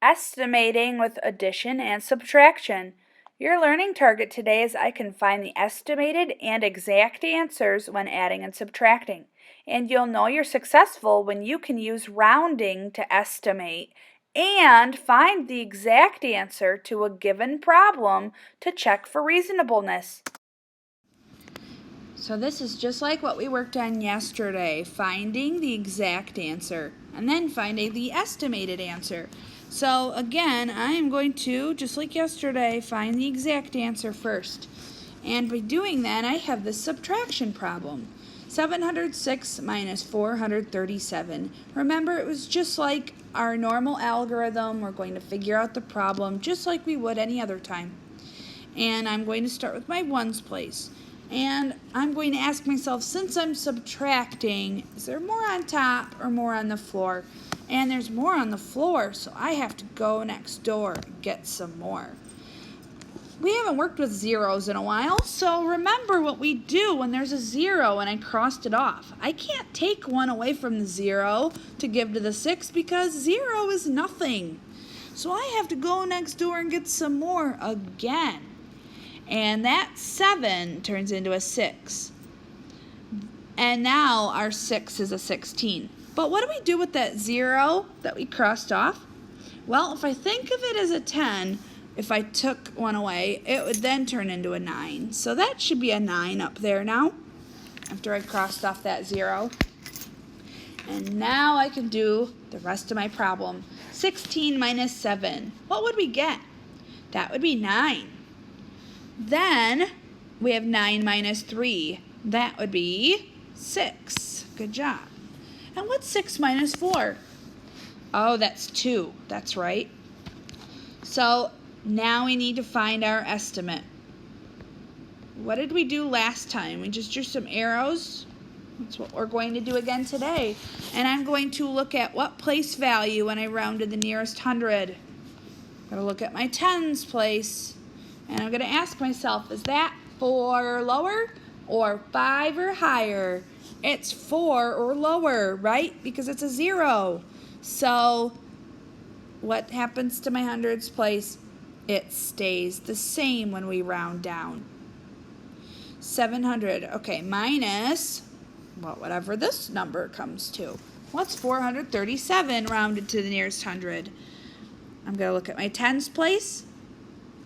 Estimating with addition and subtraction. Your learning target today is I can find the estimated and exact answers when adding and subtracting. And you'll know you're successful when you can use rounding to estimate and find the exact answer to a given problem to check for reasonableness. So this is just like what we worked on yesterday, finding the exact answer and then finding the estimated answer. So again, I am going to, just like yesterday, find the exact answer first. And by doing that, I have this subtraction problem. 706 minus 437. Remember, it was just like our normal algorithm. We're going to figure out the problem just like we would any other time. And I'm going to start with my ones place. And I'm going to ask myself, since I'm subtracting, is there more on top or more on the floor? And there's more on the floor, so I have to go next door and get some more. We haven't worked with zeros in a while, so remember what we do when there's a zero and I crossed it off. I can't take one away from the zero to give to the 6 because 0 is nothing. So I have to go next door and get some more again. And that 7 turns into a 6. And now our 6 is a 16. But what do we do with that 0 that we crossed off? Well, if I think of it as a 10, if I took one away, it would then turn into a 9. So that should be a 9 up there now, after I crossed off that 0. And now I can do the rest of my problem. 16 minus 7. What would we get? That would be 9. Then we have 9 minus 3. That would be 6. Good job. And what's 6 minus 4? Oh, that's 2. That's right. So now we need to find our estimate. What did we do last time? We just drew some arrows. That's what we're going to do again today. And I'm going to look at what place value when I round to the nearest 100. I'm going to look at my tens place. And I'm going to ask myself, is that 4 or lower or 5 or higher? It's 4 or lower, right? Because it's a 0. So what happens to my hundreds place? It stays the same when we round down. 700, okay, minus, well, whatever this number comes to. What's 437 rounded to the nearest 100? I'm going to look at my tens place.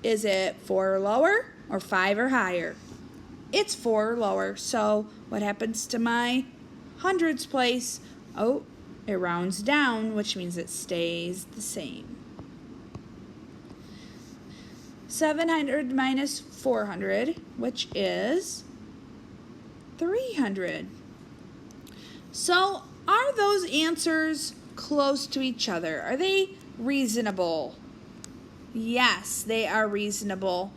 Is it 4 or lower or 5 or higher? It's 4 or lower. So what happens to my hundreds place? Oh, it rounds down, which means it stays the same. 700 minus 400, which is 300. So are those answers close to each other? Are they reasonable? Yes, they are reasonable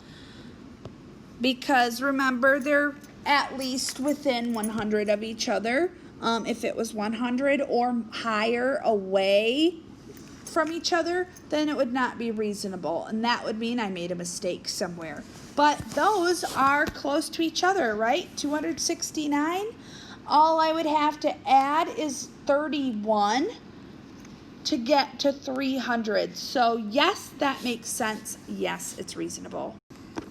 because remember they're at least within 100 of each other. If it was 100 or higher away from each other, then it would not be reasonable, and that would mean I made a mistake somewhere. But those are close to each other, right? 269. All I would have to add is 31 to get to 300. So yes, that makes sense. Yes, it's reasonable.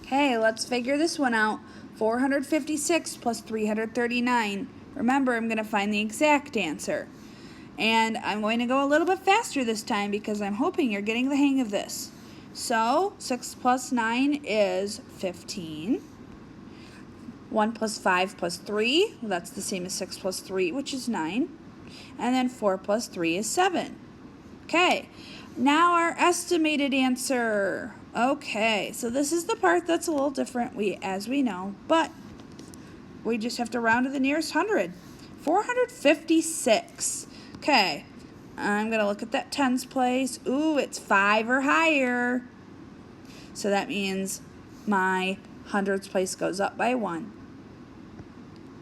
Okay, let's figure this one out. 456 plus 339. Remember, I'm going to find the exact answer. And I'm going to go a little bit faster this time because I'm hoping you're getting the hang of this. So 6 plus 9 is 15. 1 plus 5 plus 3, well, that's the same as 6 plus 3, which is 9. And then 4 plus 3 is 7. Okay, now our estimated answer. Okay, so this is the part that's a little different, as we know, but we just have to round to the nearest 100. 456. Okay, I'm going to look at that tens place. Ooh, it's 5 or higher. So that means my hundreds place goes up by 1.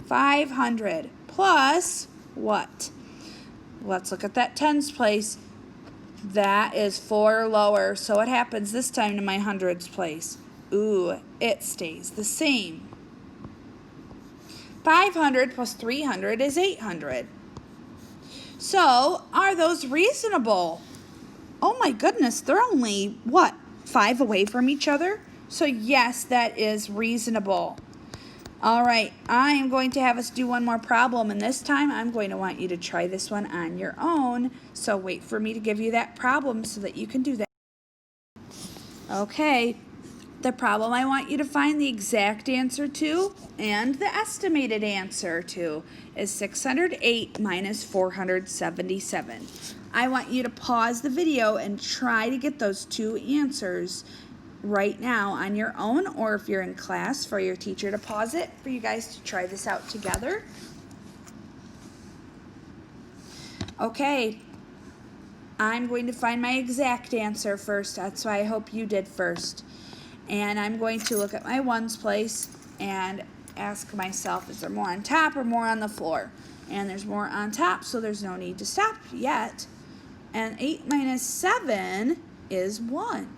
500 plus what? Let's look at that tens place. That is 4 or lower. So what happens this time to my hundreds place? Ooh, it stays the same. 500 plus 300 is 800. So, are those reasonable? Oh my goodness, they're only, what, 5 away from each other? So yes, that is reasonable. All right, I am going to have us do one more problem, and this time I'm going to want you to try this one on your own. So wait for me to give you that problem so that you can do that. Okay, the problem I want you to find the exact answer to and the estimated answer to is 608 minus 477. I want you to pause the video and try to get those two answers right now on your own, or if you're in class, for your teacher to pause it for you guys to try this out together. Okay, I'm going to find my exact answer first. That's why I hope you did first. And I'm going to look at my ones place and ask myself, is there more on top or more on the floor? And there's more on top, so there's no need to stop yet. And 8 minus 7 is 1.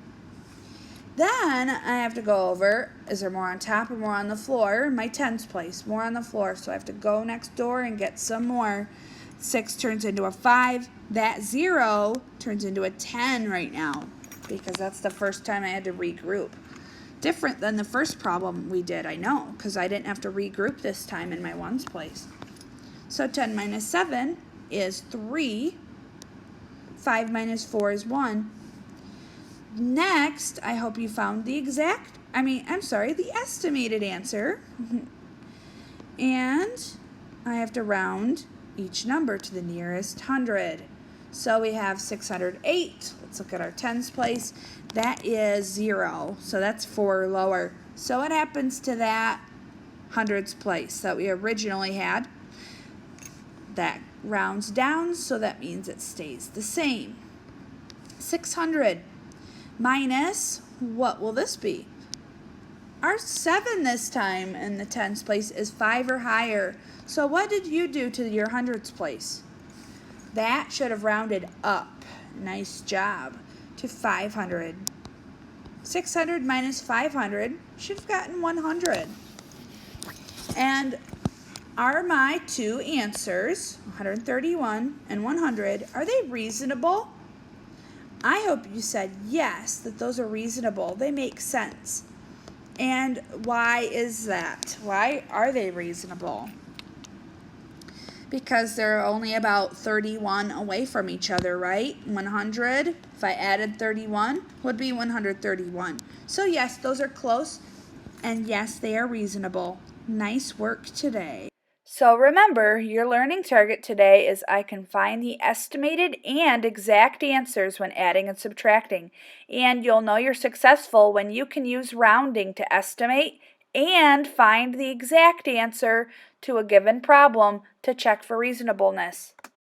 Then I have to go over, is there more on top or more on the floor? My tens place, more on the floor. So I have to go next door and get some more. 6 turns into a 5. That 0 turns into a 10 right now, because that's the first time I had to regroup. Different than the first problem we did, I know, because I didn't have to regroup this time in my ones place. So 10 minus 7 is 3. 5 minus 4 is 1. Next, I hope you found the the estimated answer. And I have to round each number to the nearest 100. So we have 608. Let's look at our tens place. That is 0. So that's 4 lower. So what happens to that hundreds place that we originally had? That rounds down, so that means it stays the same. 600 minus, what will this be? Our 7 this time in the tens place is 5 or higher. So what did you do to your hundreds place? That should have rounded up. Nice job. To 500. 600 minus 500 should have gotten 100. And are my two answers, 131 and 100, are they reasonable? I hope you said yes, that those are reasonable. They make sense. And why is that? Why are they reasonable? Because they're only about 31 away from each other, right? 100, if I added 31, would be 131. So yes, those are close, and yes, they are reasonable. Nice work today. So remember, your learning target today is I can find the estimated and exact answers when adding and subtracting. And you'll know you're successful when you can use rounding to estimate and find the exact answer to a given problem to check for reasonableness.